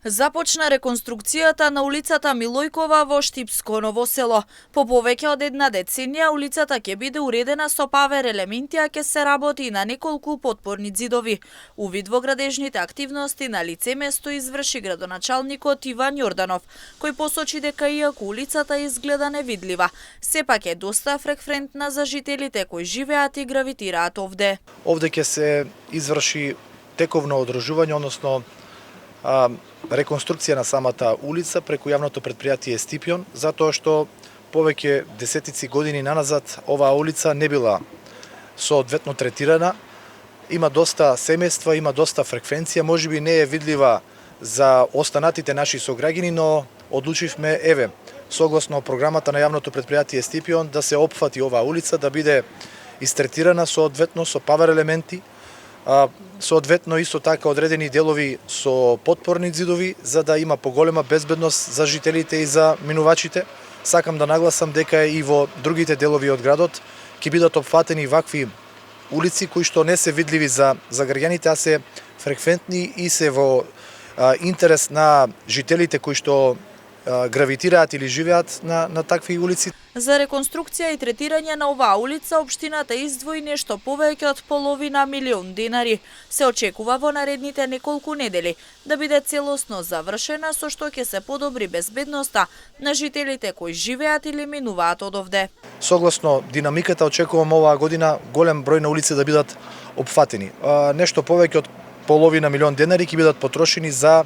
Започна реконструкцијата на улицата Милојкова во Штипско Ново село. По повеќе од една деценија улицата ќе биде уредена со павер елементи, а ќе се работи и на неколку потпорни ѕидови. Увид во градежните активности на лице место изврши градоначалникот Иван Јорданов, кој посочи дека иако улицата изгледа невидлива, сепак е доста фреквентна за жителите кои живеат и гравитираат овде. Овде ќе се изврши тековно одржување, односно реконструкција на самата улица преку јавното претпријатие Стипион, затоа што повеќе десетици години наназад оваа улица не била соодветно третирана. Има доста семејства, има доста фреквенција, можеби не е видлива за останатите наши сограѓани, но одлучивме, согласно програмата на јавното претпријатие Стипион, да се опфати оваа улица, да биде истретирана соодветно со павер елементи, соодветно исто така одредени делови со потпорни ѕидови, за да има поголема безбедност за жителите и за минувачите. Сакам да нагласам дека и во другите делови од градот ќе бидат опфатени вакви улици кои што не се видливи за граѓаните, а се фреквентни и се во интерес на жителите кои што гравитираат или живеат на такви улици. За реконструкција и третирање на оваа улица општината издвои нешто повеќе од половина милион денари. Се очекува во наредните неколку недели да биде целосно завршена, со што ќе се подобри безбедноста на жителите кои живеат или минуваат од овде. Согласно динамиката очекувам оваа година голем број на улици да бидат опфатени. Нешто повеќе од половина милион денари ќе бидат потрошени за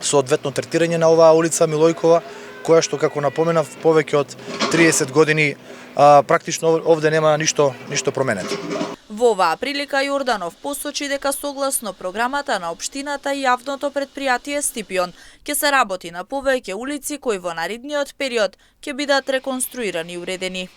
соодветно третирање на оваа улица Милојкова, која што, како напоменав, повеќе од 30 години практично овде нема ништо променето. Во оваа прилика Јорданов посочи дека согласно програмата на општината и јавното претпријатие Стипион ќе се работи на повеќе улици кои во наредниот период ќе бидат реконструирани и уредени.